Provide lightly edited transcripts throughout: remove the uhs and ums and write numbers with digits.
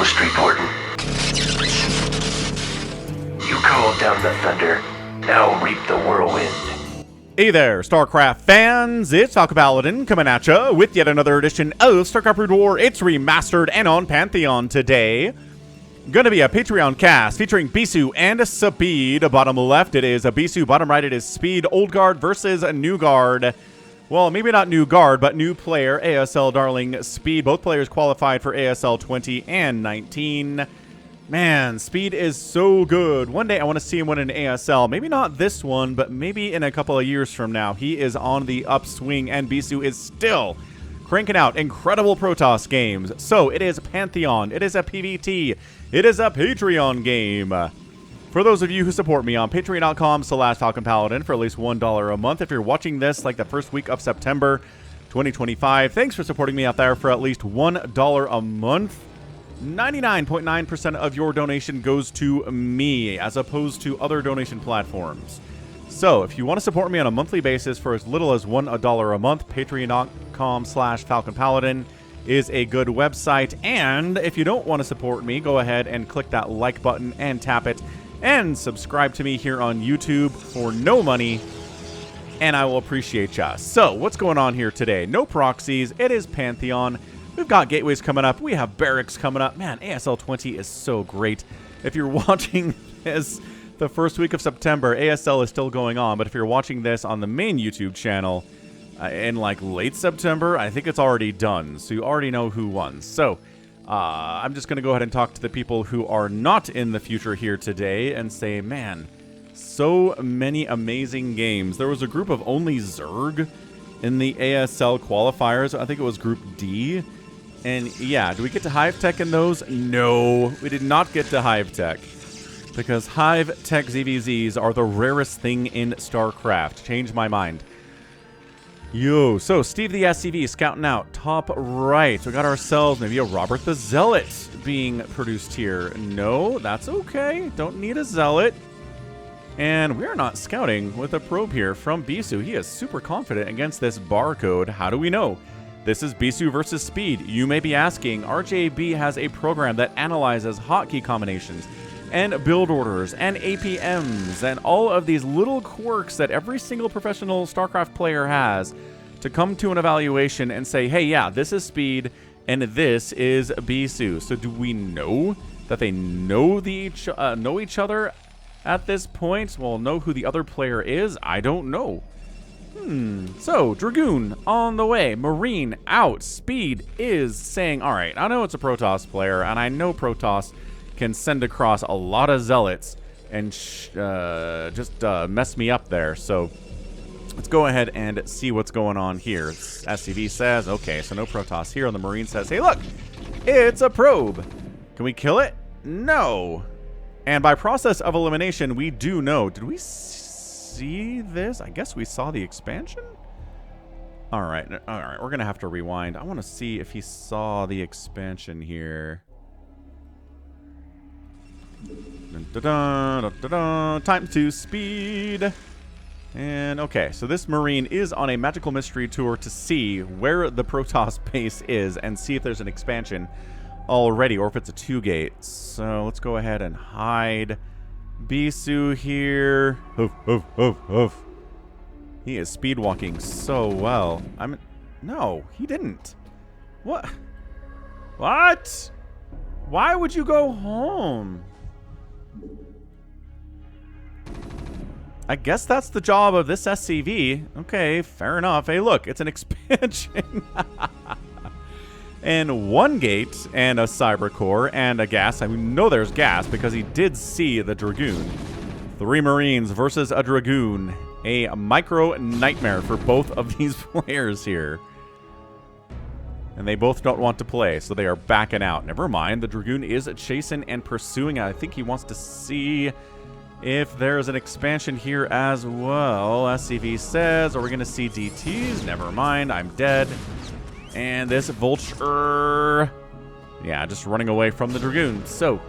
Most reporting. You called down the thunder. Now reap the whirlwind. Hey there, StarCraft fans! It's Falcon Paladin coming at ya with yet another edition of StarCraft Brood War. It's remastered and on Pantheon today. Gonna be a Patreon cast featuring Bisu and Speed. Bottom left it is a Bisu, bottom right it is Speed. Old Guard versus a New Guard. Well, maybe not New Guard, but new player, ASL darling Speed. Both players qualified for ASL 20 and 19. Man, Speed is so good. One day I want to see him win an ASL. Maybe not this one, but maybe in a couple of years from now. He is on the upswing, and Bisu is still cranking out incredible Protoss games. So it is Pantheon. It is a PvT. It is a Patreon game. For those of you who support me on patreon.com/FalconPaladin for at least $1 a month. If you're watching this like the first week of September 2025, thanks for supporting me out there for at least $1 a month. 99.9% of your donation goes to me as opposed to other donation platforms. So if you want to support me on a monthly basis for as little as $1 a month, patreon.com/FalconPaladin is a good website. And if you don't want to support me, go ahead and click that like button and tap it and subscribe to me here on YouTube for no money, and I will appreciate ya. So what's going on here today? No proxies. It is Pantheon. We've got gateways coming up. We have barracks coming up. Man, ASL 20 is so great. If you're watching this the first week of September, ASL is still going on. But if you're watching this on the main YouTube channel in like late September, I think it's already done. So you already know who won. So I'm just going to go ahead and talk to the people who are not in the future here today and say, man, so many amazing games. There was a group of only Zerg in the ASL qualifiers. I think it was Group D. And yeah, do we get to Hive Tech in those? No, we did not get to Hive Tech. Because Hive Tech ZVZs are the rarest thing in StarCraft. Changed my mind. Yo, so Steve the SCV scouting out. Top right. We got ourselves maybe a Robert the Zealot being produced here. No, that's okay. Don't need a Zealot. And we're not scouting with a probe here from Bisu. He is super confident against this barcode. How do we know? This is Bisu versus Speed. You may be asking, RJB has a program that analyzes hotkey combinations and build orders and APMs and all of these little quirks that every single professional StarCraft player has to come to an evaluation and say, hey, yeah, this is Speed and this is Bisu. So do we know that they know each other at this point? Well, know who the other player is? I don't know. So, Dragoon on the way. Marine out. Speed is saying, all right, I know it's a Protoss player, and I know Protoss can send across a lot of Zealots and just mess me up there. So, let's go ahead and see what's going on here. SCV says, okay, so no Protoss here. And the Marine says, hey, look, it's a probe. Can we kill it? No. And by process of elimination, we do know. Did we see this? I guess we saw the expansion? All right. We're going to have to rewind. I want to see if he saw the expansion here. Time to Speed. And okay, so this Marine is on a magical mystery tour to see where the Protoss base is and see if there's an expansion already, or if it's a 2-gate. So let's go ahead and hide Bisu here. Hoof, hoof, hoof, hoof. He is speed walking so well. No, he didn't. What? What? Why would you go home? I guess that's the job of this SCV. Okay, fair enough. Hey, look, it's an expansion. And 1 gate and a cyber core and a gas. I mean, no, there's gas because he did see the Dragoon. 3 Marines versus a Dragoon. A micro nightmare for both of these players here. And they both don't want to play, so they are backing out. Never mind, the Dragoon is chasing and pursuing. I think he wants to see if there's an expansion here as well. SCV says, are we going to see DTs? Never mind, I'm dead. And this Vulture, yeah, just running away from the Dragoon. So,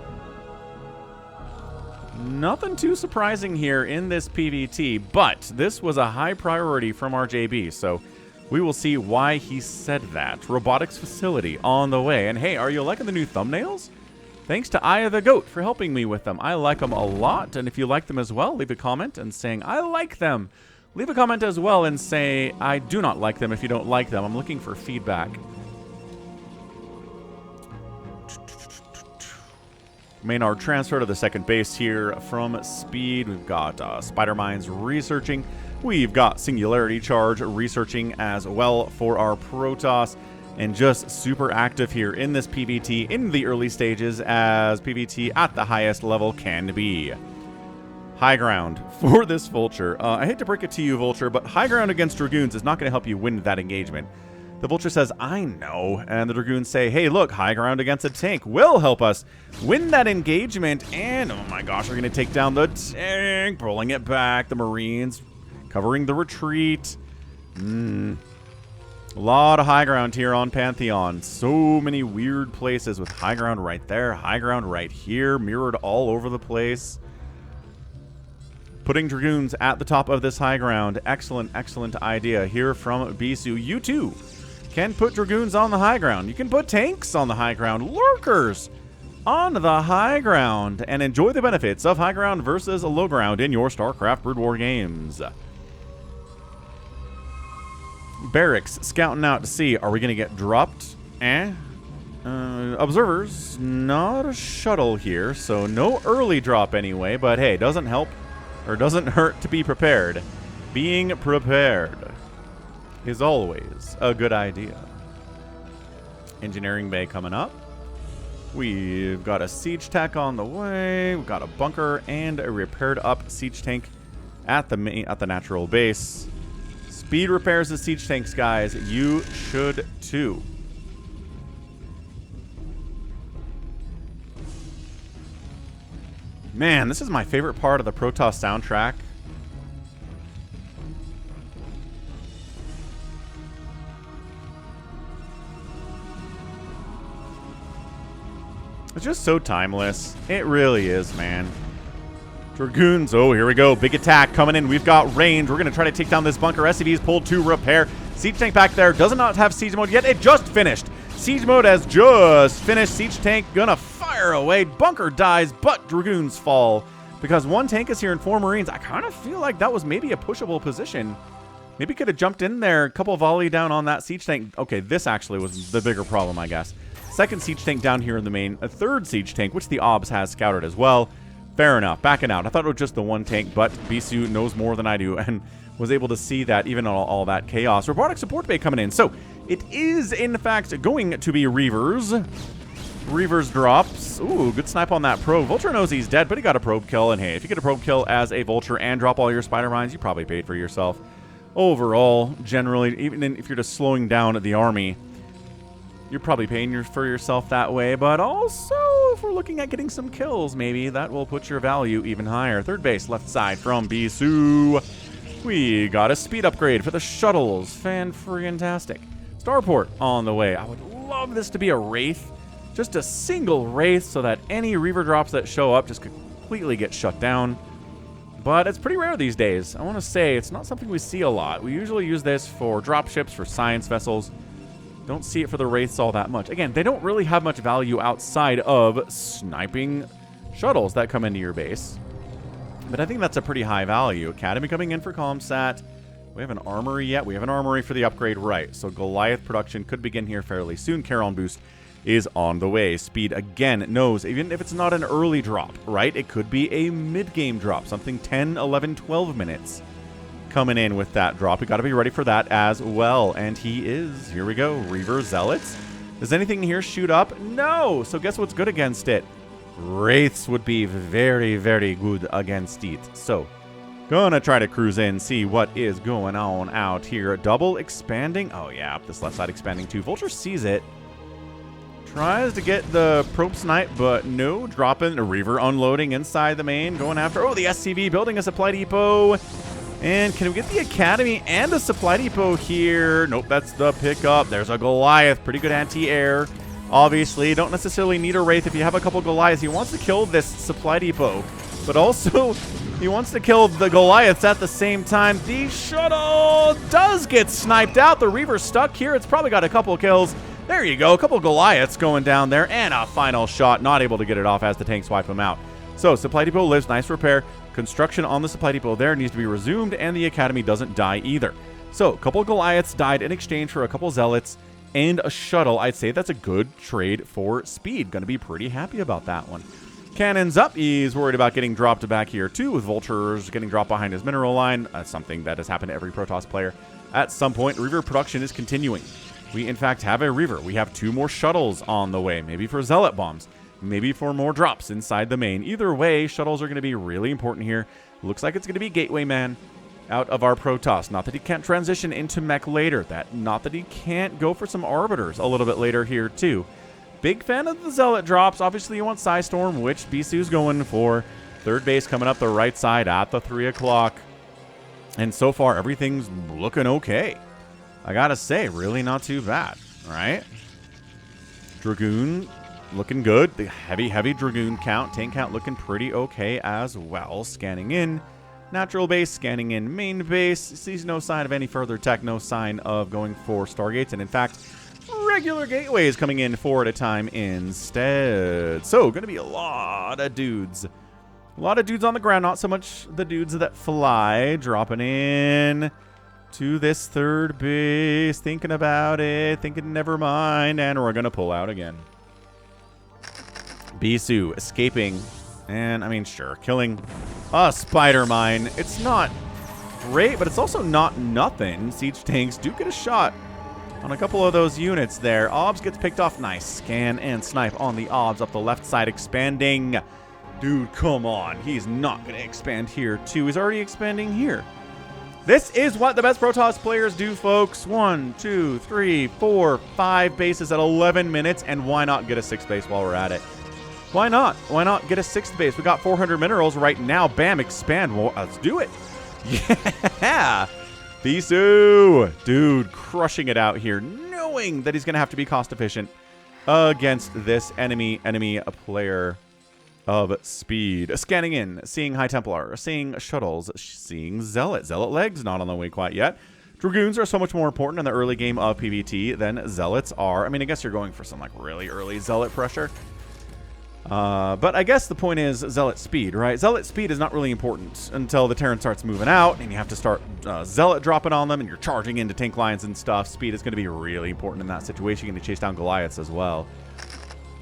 nothing too surprising here in this PvT, but this was a high priority from RJB, so we will see why he said that. Robotics facility on the way. And hey, are you liking the new thumbnails? Thanks to Aya the Goat for helping me with them. I like them a lot, and if you like them as well, leave a comment and saying, I like them. Leave a comment as well and say, I do not like them if you don't like them. I'm looking for feedback. Maynard transfer to the second base here from Speed. We've got Spider Mines researching. We've got Singularity Charge researching as well for our Protoss. And just super active here in this PvT in the early stages, as PvT at the highest level can be. High ground for this Vulture. I hate to break it to you, Vulture, but high ground against Dragoons is not going to help you win that engagement. The Vulture says, I know. And the Dragoons say, hey, look, high ground against a tank will help us win that engagement. And, oh my gosh, we're going to take down the tank, pulling it back. The Marines covering the retreat. A lot of high ground here on Pantheon. So many weird places with high ground right there, high ground right here, mirrored all over the place. Putting Dragoons at the top of this high ground. Excellent, excellent idea here from Bisu. You too can put Dragoons on the high ground. You can put tanks on the high ground, lurkers on the high ground, and enjoy the benefits of high ground versus low ground in your StarCraft Brood War games. Barracks scouting out to see, are we going to get dropped? Observers, not a shuttle here, so no early drop anyway, but hey, doesn't help or doesn't hurt to be prepared. Being prepared is always a good idea. Engineering bay coming up. We've got a siege tech on the way. We've got a bunker and a repaired up siege tank at the natural base. Speed repairs the siege tanks, guys. You should too. Man, this is my favorite part of the Protoss soundtrack. It's just so timeless. It really is, man. Dragoons, oh, here we go. Big attack coming in. We've got range. We're going to try to take down this bunker. SCV's pulled to repair. Siege tank back there. Does not have siege mode yet. It just finished. Siege mode has just finished. Siege tank gonna fire away. Bunker dies, but Dragoons fall. Because one tank is here and 4 Marines. I kind of feel like that was maybe a pushable position. Maybe could have jumped in there. A couple volley down on that siege tank. Okay, this actually was the bigger problem, I guess. Second siege tank down here in the main. A third siege tank, which the OBS has scouted as well. Fair enough. Backing out. I thought it was just the one tank, but Bisu knows more than I do and was able to see that even all that chaos. Robotic support bay coming in. So it is, in fact, going to be Reavers. Reavers drops. Ooh, good snipe on that probe. Vulture knows he's dead, but he got a probe kill. And hey, if you get a probe kill as a Vulture and drop all your Spider Mines, you probably paid for yourself. Overall, generally, even if you're just slowing down the army, you're probably paying for yourself that way. But also, if we're looking at getting some kills, maybe that will put your value even higher. Third base, left side from Bisu. We got a speed upgrade for the shuttles. Fan-freaking-tastic. Starport on the way. I would love this to be a Wraith. Just a single Wraith so that any Reaver drops that show up just completely get shut down. But it's pretty rare these days. I want to say it's not something we see a lot. We usually use this for dropships, for science vessels. Don't see it for the Wraiths all that much. Again, they don't really have much value outside of sniping shuttles that come into your base. But I think that's a pretty high value. Academy coming in for Comsat. We have an armory yet. We have an armory for the upgrade, right. So Goliath production could begin here fairly soon. Charon boost is on the way. Speed, again, knows, even if it's not an early drop, right? It could be a mid-game drop. Something 10, 11, 12 minutes coming in with that drop. We got to be ready for that as well. And he is. Here we go. Reaver Zealots. Does anything here shoot up? No. So guess what's good against it? Wraiths would be very, very good against it. So, gonna try to cruise in, see what is going on out here. Double expanding. Oh, yeah. This left side expanding too. Vulture sees it. Tries to get the probe snipe, but no. Dropping. A Reaver unloading inside the main. Going after. Oh, the SCV building a supply depot. And can we get the Academy and a supply depot here? Nope, that's the pickup. There's a Goliath. Pretty good anti-air. Obviously, you don't necessarily need a Wraith if you have a couple Goliaths. He wants to kill this supply depot, but also he wants to kill the Goliaths at the same time. The shuttle does get sniped out. The Reaver's stuck here. It's probably got a couple kills. There you go. A couple Goliaths going down there, and a final shot. Not able to get it off as the tanks wipe him out. So, supply depot lives. Nice repair. Construction on the supply depot there needs to be resumed, and the academy doesn't die either. So, a couple Goliaths died in exchange for a couple Zealots and a shuttle. I'd say that's a good trade for speed. Going to be pretty happy about that one. Cannons up. He's worried about getting dropped back here, too, with Vultures getting dropped behind his mineral line. That's something that has happened to every Protoss player at some point. Reaver production is continuing. We, in fact, have a Reaver. We have 2 more shuttles on the way, maybe for Zealot bombs, maybe for more drops inside the main. Either way, shuttles are going to be really important here. Looks like it's going to be Gateway Man out of our Protoss. Not that he can't transition into mech later. Not that he can't go for some Arbiters a little bit later here, too. Big fan of the Zealot drops. Obviously, you want Psystorm, which Bisu's going for. Third base coming up the right side at the 3 o'clock. And so far, everything's looking okay. I gotta say, really not too bad, right? Dragoon looking good. The heavy Dragoon count. Tank count looking pretty okay as well. Scanning in. Natural base, scanning in main base. Sees no sign of any further tech. No sign of going for Stargates. And in fact, regular gateways coming in 4 at a time instead. So, going to be a lot of dudes. A lot of dudes on the ground. Not so much the dudes that fly. Dropping in to this third base. Thinking about it. Thinking never mind. And we're going to pull out again. Bisu escaping. And, I mean, sure. Killing a spider mine. It's not great, but it's also not nothing. Siege tanks do get a shot on a couple of those units there. Obs gets picked off. Nice. Scan and snipe on the Obs up the left side. Expanding. Dude, come on. He's not going to expand here, too. He's already expanding here. This is what the best Protoss players do, folks. 1, 2, 3, 4, 5 bases at 11 minutes. And why not get a 6th base while we're at it? Why not? Why not get a 6th base? We got 400 minerals right now. Bam, expand. Well, let's do it. Yeah. Bisu. Dude, crushing it out here, knowing that he's going to have to be cost efficient against this enemy player of speed. Scanning in, seeing High Templar, seeing shuttles, seeing Zealot. Zealot legs not on the way quite yet. Dragoons are so much more important in the early game of PvT than Zealots are. I mean, I guess you're going for some like really early Zealot pressure. But I guess the point is Zealot speed, right? Zealot speed is not really important until the Terran starts moving out and you have to start Zealot dropping on them and you're charging into tank lines and stuff. Speed is going to be really important in that situation. You're going to chase down Goliaths as well.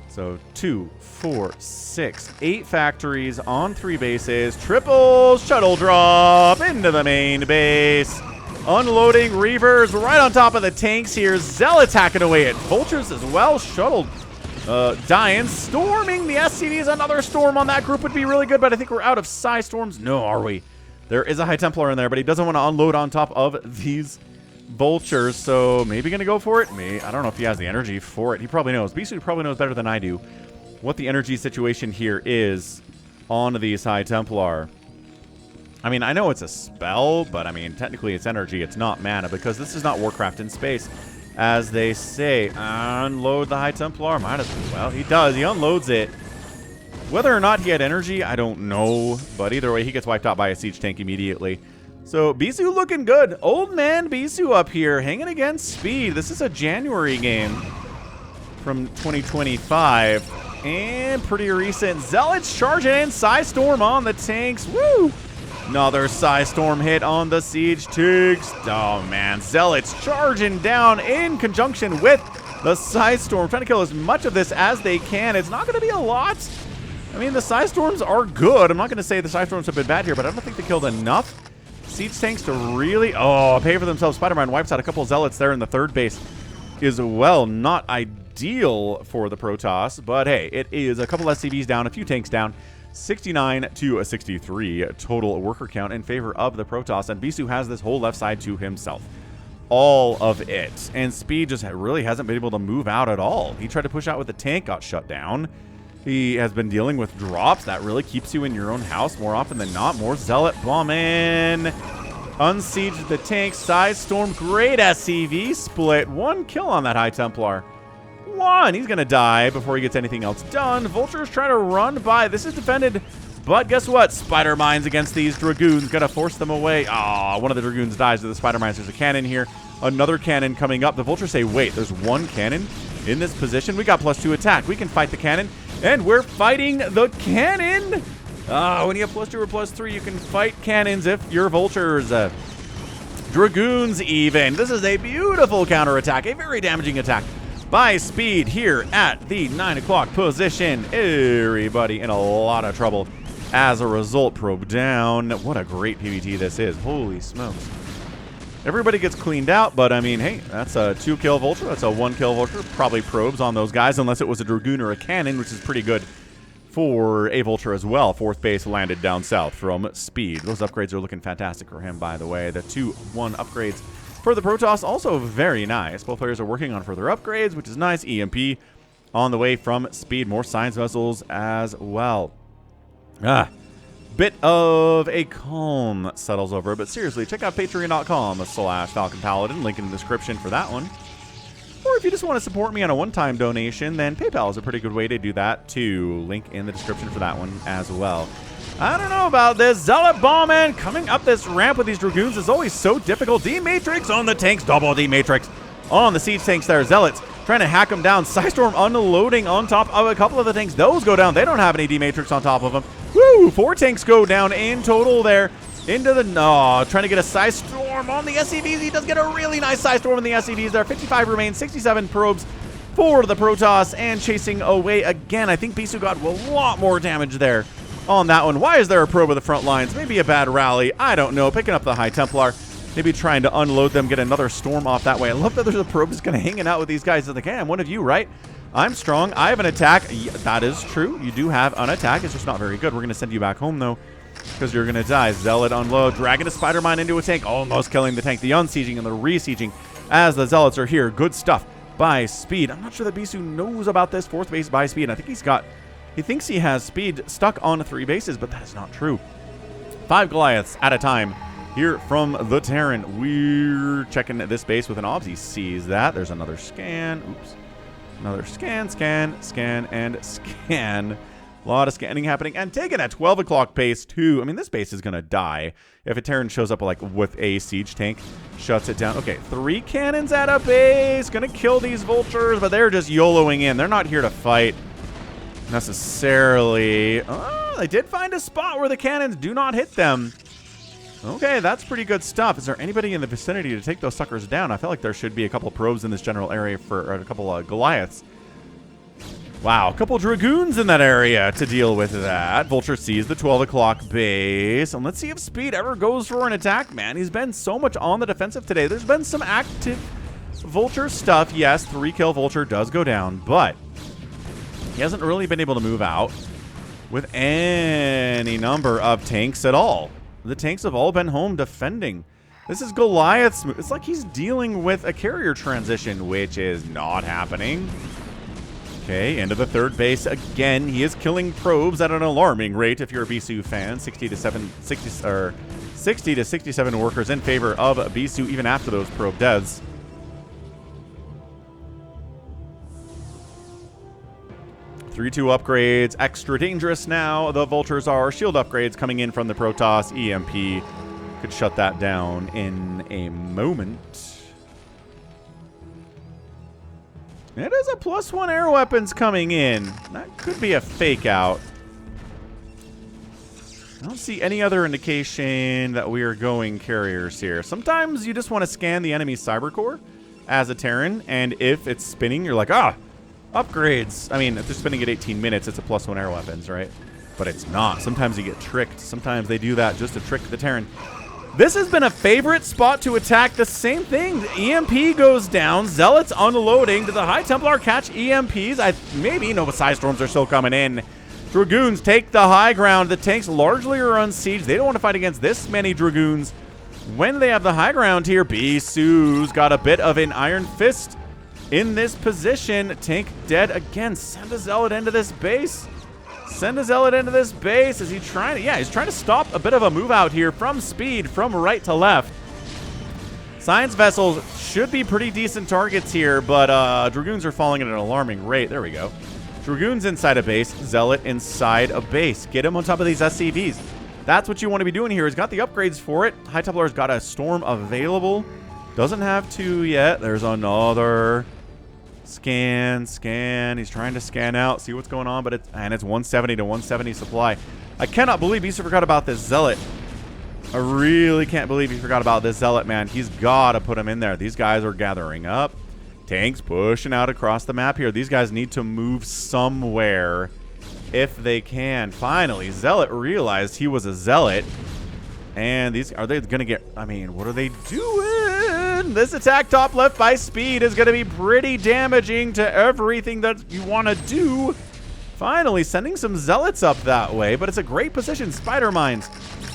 So 2, 4, 6, 8 factories on 3 bases. Triple shuttle drop into the main base. Unloading Reavers right on top of the tanks here. Zealots hacking away at Vultures as well. Shuttle dying. Storming the SCVs. Another storm on that group would be really good, but I think we're out of Psystorms. No, are we? There is a High Templar in there, but he doesn't want to unload on top of these Vultures, so maybe going to go for it. I don't know if he has the energy for it. He probably knows. Bisu probably knows better than I do what the energy situation here is on these High Templar. I mean, I know it's a spell, but I mean, technically it's energy. It's not mana, because this is not Warcraft in space. As they say, unload the High Templar. Might as well. He does. He unloads it. Whether or not he had energy, I don't know. But either way, he gets wiped out by a siege tank immediately. So, Bisu looking good. Old man Bisu up here, hanging against speed. This is a January game from 2025. And pretty recent. Zealots charging in. Psystorm on the tanks. Woo! Another Psystorm hit on the siege tanks. Oh, man. Zealots charging down in conjunction with the Psystorm. Trying to kill as much of this as they can. It's not going to be a lot. I mean, the Psystorms are good. I'm not going to say the Psystorms have been bad here, but I don't think they killed enough siege tanks to really pay for themselves. Spider-Man wipes out a couple of Zealots there in the third base as well. Not ideal for the Protoss, but hey, it is a couple SCVs down, a few tanks down. 69 to 63 total worker count in favor of the Protoss, and Bisu has this whole left side to himself. All of it. And speed just really hasn't been able to move out at all. He tried to push out with the tank, got shut down. He has been dealing with drops. That really keeps you in your own house more often than not. More Zealot bombing. Unsiege the tank. Psystorm. Great SCV split. 1 kill on that High Templar. 1. He's going to die before he gets anything else done. Vultures try to run by. This is defended. But guess what? Spider Mines against these Dragoons. Going to force them away. One of the Dragoons dies to the Spider Mines. There's a cannon here. Another cannon coming up. The Vultures say, wait, there's 1 cannon in this position. We got +2 attack. We can fight the cannon, and we're fighting the cannon. When you have +2 or +3, you can fight cannons if you're vultures. Dragoons even. This is a beautiful counterattack, a very damaging attack by Speed here at the 9 o'clock position. Everybody in a lot of trouble as a result. Probe down. What a great PvT this is. Holy smokes. Everybody gets cleaned out, but I mean, hey, that's a 2-kill vulture. That's a 1-kill vulture. Probably probes on those guys, unless it was a dragoon or a cannon, which is pretty good for a vulture as well. 4th base landed down south from Speed. Those upgrades are looking fantastic for him, by the way. The 2-1 upgrades for the Protoss, also very nice. Both players are working on further upgrades, which is nice. EMP on the way from Speed. More science vessels as well. Bit of a calm settles over, but seriously, check out patreon.com/Falcon Paladin. Link in the description for that one. Or if you just want to support me on a one-time donation, then PayPal is a pretty good way to do that too. Link in the description for that one as well. I don't know about this. Zealot Ballman coming up this ramp with these Dragoons is always so difficult. D-Matrix on the tanks. Double D-Matrix on the siege tanks there. Zealots trying to hack them down. Psystorm unloading on top of a couple of the tanks. Those go down. They don't have any D-Matrix on top of them. Woo! 4 tanks go down in total there. Into the... trying to get a Psystorm on the SCVs. He does get a really nice Psystorm on the SCVs there. 55 remain. 67 probes for the Protoss. And chasing away again. I think Bisu got a lot more damage there on that one. Why is there a probe of the front lines? Maybe a bad rally. I don't know. Picking up the High Templar. Maybe trying to unload them. Get another storm off that way. I love that there's a probe just kind of hanging out with these guys. Like, hey, I'm one of you, right? I'm strong. I have an attack. Yeah, that is true. You do have an attack. It's just not very good. We're going to send you back home, though, because you're going to die. Zealot unload. Dragging a Spider Mine into a tank. Almost killing the tank. The unsieging and the re-sieging as the Zealots are here. Good stuff by Speed. I'm not sure that Bisu knows about this. 4th base by Speed. I think he thinks he has Speed stuck on 3 bases, but that is not true. 5 Goliaths at a time here from the Terran. We're checking this base with an obs. He sees that. There's another scan. Oops. Another scan, and scan. A lot of scanning happening. And taking at 12 o'clock pace, too. I mean, this base is going to die if a Terran shows up like with a siege tank. Shuts it down. Okay, 3 cannons at a base. Going to kill these vultures, but they're just YOLOing in. They're not here to fight necessarily. Oh, they did find a spot where the cannons do not hit them. Okay, that's pretty good stuff. Is there anybody in the vicinity to take those suckers down? I feel like there should be a couple probes in this general area for a couple of Goliaths. Wow, a couple Dragoons in that area to deal with that. Vulture sees the 12 o'clock base. And let's see if Speed ever goes for an attack, man. He's been so much on the defensive today. There's been some active Vulture stuff. Yes, 3-kill Vulture does go down, but he hasn't really been able to move out with any number of tanks at all. The tanks have all been home defending. This is Goliath's move. It's like he's dealing with a carrier transition, which is not happening. Okay, into the 3rd base again. He is killing probes at an alarming rate if you're a Bisu fan. 60 to 67 workers in favor of Bisu even after those probe deaths. Three 2 upgrades, extra dangerous now. The Vultures are shield upgrades coming in from the Protoss. EMP could shut that down in a moment. It is a +1 air weapons coming in. That could be a fake out. I don't see any other indication that we are going carriers here. Sometimes you just want to scan the enemy's cyber core as a Terran, and if it's spinning, you're like, upgrades. I mean, if they're spinning at 18 minutes, it's a +1 air weapons, right? But it's not. Sometimes you get tricked. Sometimes they do that just to trick the Terran. This has been a favorite spot to attack. The same thing. The EMP goes down. Zealots unloading. Did the High Templar catch EMPs? Maybe. No, but Psystorms are still coming in. Dragoons take the high ground. The tanks largely are unsieged. They don't want to fight against this many Dragoons when they have the high ground here. Bisu's got a bit of an iron fist in this position. Tank dead again. Send a Zealot into this base. Send a Zealot into this base. Is he trying to... Yeah, he's trying to stop a bit of a move out here from Speed, from right to left. Science vessels should be pretty decent targets here, but Dragoons are falling at an alarming rate. There we go. Dragoons inside a base. Zealot inside a base. Get him on top of these SCVs. That's what you want to be doing here. He's got the upgrades for it. High Templar's got a storm available. Doesn't have 2 yet. There's another Scan, scan. He's trying to scan out, see what's going on, but it's 170 to 170 supply. I cannot believe Bisu forgot about this Zealot. I really can't believe he forgot about this Zealot, man. He's got to put him in there. These guys are gathering up. Tanks pushing out across the map here. These guys need to move somewhere if they can. Finally, Zealot realized he was a Zealot. And these, are they going to get, I mean, what are they doing? This attack top left by Speed is going to be pretty damaging to everything that you want to do. Finally, sending some Zealots up that way, but it's a great position. Spider Mines.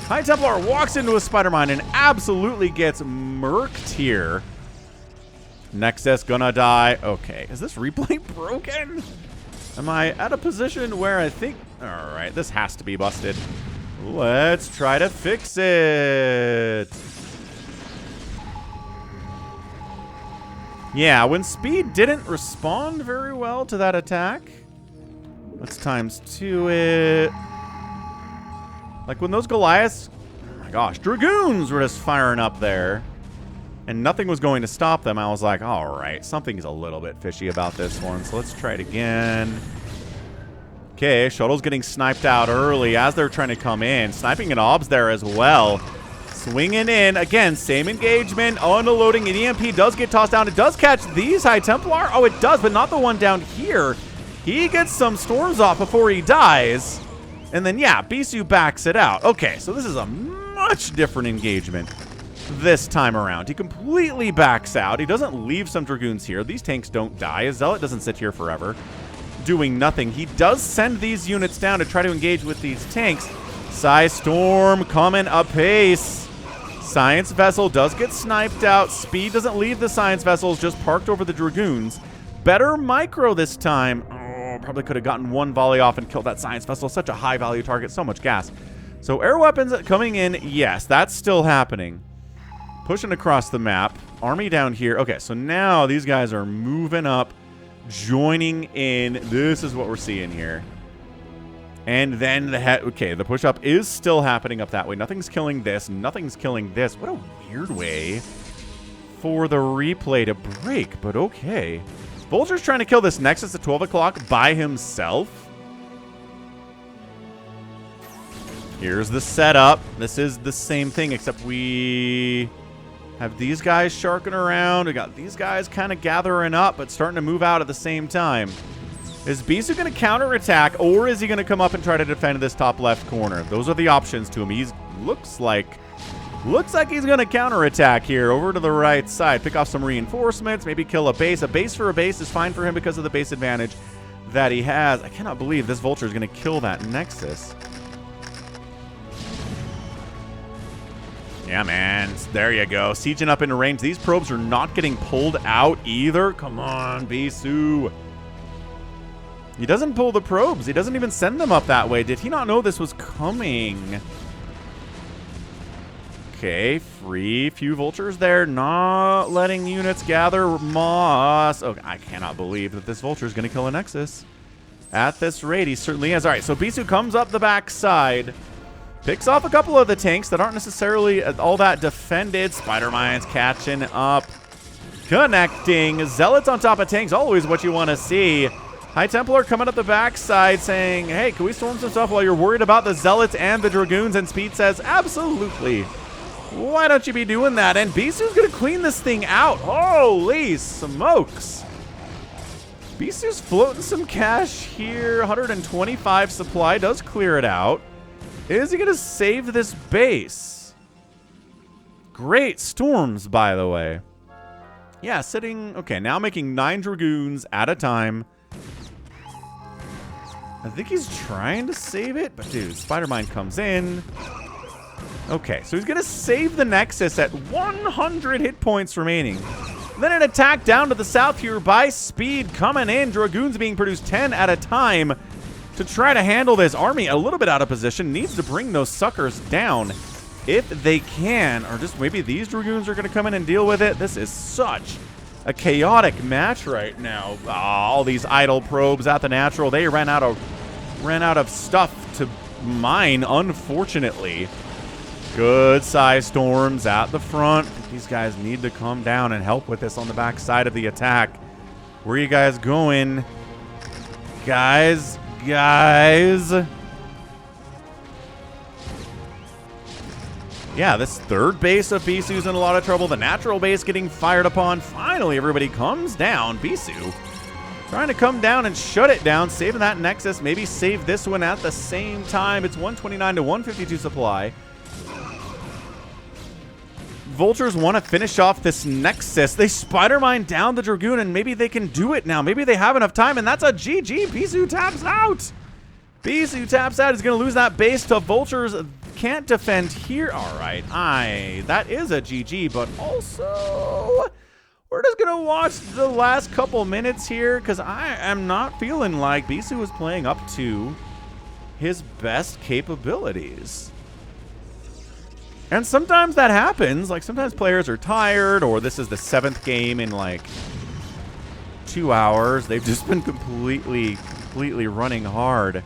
High Templar walks into a Spider Mine and absolutely gets murked here. Nexus gonna die. Okay, is this replay broken? Am I at a position where I think... Alright, this has to be busted. Let's try to fix it. Yeah, when Speed didn't respond very well to that attack, let's ×2 it. Like when those Goliaths, oh my gosh, Dragoons were just firing up there and nothing was going to stop them, I was like, all right, something's a little bit fishy about this one, so let's try it again. Okay, Shuttle's getting sniped out early as they're trying to come in. Sniping an Obs there as well. Swinging in. Again, same engagement. Unloading. An EMP does get tossed down. It does catch these High Templar. Oh, it does, but not the one down here. He gets some storms off before he dies. And then, yeah, Bisu backs it out. Okay, so this is a much different engagement this time around. He completely backs out. He doesn't leave some Dragoons here. These tanks don't die. A Zealot doesn't sit here forever doing nothing. He does send these units down to try to engage with these tanks. Psy Storm coming apace. Science Vessel does get sniped out. Speed doesn't leave the Science Vessels, just parked over the Dragoons. Better micro this time. Oh, probably could have gotten one volley off and killed that Science Vessel. Such a high value target, so much gas. So air weapons coming in, yes, that's still happening. Pushing across the map. Army down here. Okay, so now these guys are moving up, joining in. This is what we're seeing here. And then the push-up is still happening up that way. Nothing's killing this. Nothing's killing this. What a weird way for the replay to break, but okay. Vulture's trying to kill this Nexus at 12 o'clock by himself. Here's the setup. This is the same thing, except we have these guys sharking around. We got these guys kind of gathering up, but starting to move out at the same time. Is Bisu going to counterattack, or is he going to come up and try to defend this top left corner? Those are the options to him. He's looks like he's going to counterattack here over to the right side. Pick off some reinforcements, maybe kill a base. A base for a base is fine for him because of the base advantage that he has. I cannot believe this Vulture is going to kill that Nexus. Yeah, man. There you go. Sieging up into range. These probes are not getting pulled out either. Come on, Bisu. He doesn't pull the probes. He doesn't even send them up that way. Did he not know this was coming? Okay, free. Few Vultures there. Not letting units gather moss. Okay, I cannot believe that this Vulture is going to kill a Nexus. At this rate, he certainly is. All right, so Bisu comes up the backside. Picks off a couple of the tanks that aren't necessarily all that defended. Spider Mines catching up. Connecting. Zealots on top of tanks. Always what you want to see. High Templar coming up the backside saying, hey, can we storm some stuff while you're worried about the Zealots and the Dragoons? And Speed says, absolutely. Why don't you be doing that? And Bisu's going to clean this thing out. Holy smokes. Bisu's floating some cash here. 125 supply. Does clear it out. Is he going to save this base? Great storms, by the way. Yeah, sitting... Okay, now making 9 Dragoons at a time. I think he's trying to save it, but dude, Spider-Mine comes in. Okay, so he's going to save the Nexus at 100 hit points remaining. Then an attack down to the south here by Speed coming in. Dragoons being produced 10 at a time to try to handle this army. A little bit out of position. Needs to bring those suckers down if they can. Or just maybe these Dragoons are going to come in and deal with it. This is such a chaotic match right now. Oh, all these idle probes at the natural. They ran out of stuff to mine, unfortunately. Good size storms at the front. These guys need to come down and help with this on the back side of the attack. Where are you guys going? Guys. Yeah, this third base of Bisu's in a lot of trouble. The natural base getting fired upon. Finally, everybody comes down. Bisu trying to come down and shut it down, saving that Nexus. Maybe save this one at the same time. It's 129 to 152 supply. Vultures want to finish off this Nexus. They Spider-Mine down the Dragoon, and maybe they can do it now. Maybe they have enough time, and that's a GG. Bisu taps out. Bisu taps out. He's going to lose that base to Vultures. Can't defend here. All right. That is a GG, but also we're just going to watch the last couple minutes here because I am not feeling like Bisu is playing up to his best capabilities. And sometimes that happens. Like, sometimes players are tired, or this is the 7th game in, like, 2 hours. They've just been completely running hard.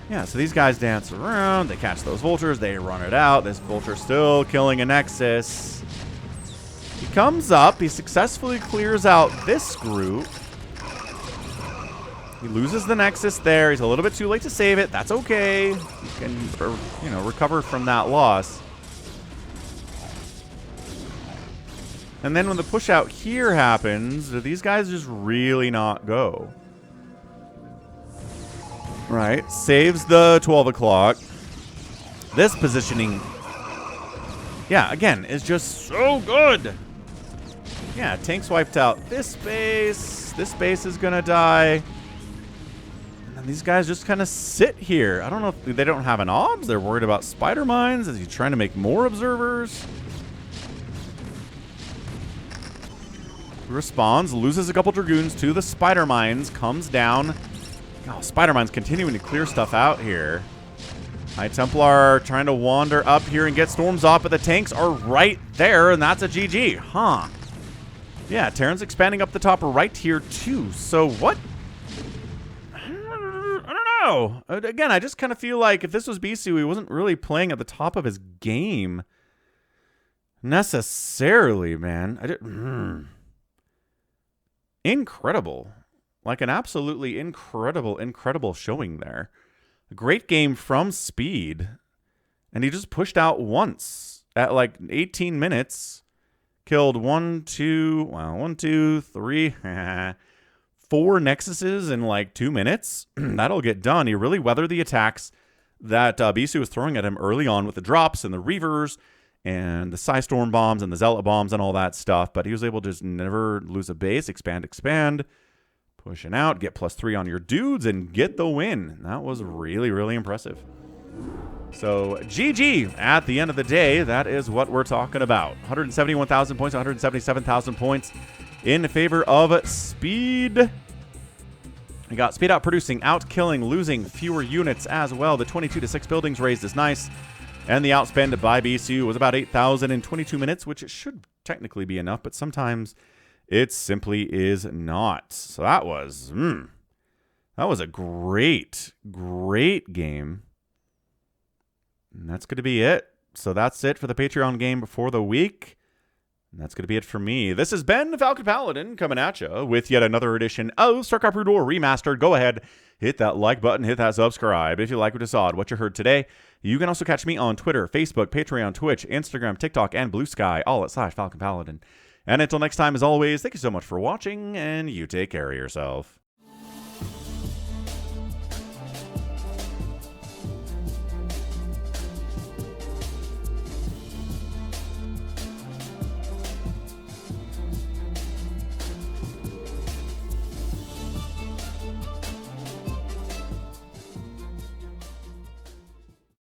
Yeah, so these guys dance around. They catch those vultures. They run it out. This vulture still killing a Nexus. He comes up. He successfully clears out this group. He loses the Nexus there. He's a little bit too late to save it. That's okay. He can, you know, recover from that loss. And then when the push out here happens, do these guys just really not go? Right. Saves the 12 o'clock. This positioning, yeah, again, is just so good. Yeah, tanks wiped out this base. This base is going to die. And these guys just kind of sit here. I don't know if they don't have an obs. They're worried about spider mines. Is he trying to make more observers? Responds, loses a couple dragoons to the spider mines, comes down. Oh, spider mines continuing to clear stuff out here. High Templar trying to wander up here and get storms off, but the tanks are right there, and that's a GG. Huh. Yeah, Terran's expanding up the top right here too. So what? I don't know. Again, I just kind of feel like if this was Bisu, he wasn't really playing at the top of his game necessarily, man. Incredible. Like an absolutely incredible showing there. A great game from Speed. And he just pushed out once at like 18 minutes. Killed 1, 2, 3, 4 Nexuses in like 2 minutes. That'll get done. He really weathered the attacks that Bisu was throwing at him early on with the drops and the Reavers and the Psystorm bombs and the Zealot bombs and all that stuff. But he was able to just never lose a base. Expand. Pushing out. Get +3 on your dudes and get the win. That was really impressive. So, GG at the end of the day. That is what we're talking about. 171,000 points, 177,000 points in favor of Speed. We got Speed out producing, out killing, losing fewer units as well. The 22 to 6 buildings raised is nice. And the outspend by Bisu was about 8,000 in 22 minutes, which should technically be enough, but sometimes it simply is not. So that was a great game. And that's going to be it. So that's it for the Patreon game for the week. And that's going to be it for me. This has been Falcon Paladin coming at you with yet another edition of StarCraft Brood War Remastered. Go ahead, hit that like button, hit that subscribe. If you like what you saw, what you heard today, you can also catch me on Twitter, Facebook, Patreon, Twitch, Instagram, TikTok, and Blue Sky, all at /Falcon Paladin. And until next time, as always, thank you so much for watching, and you take care of yourself.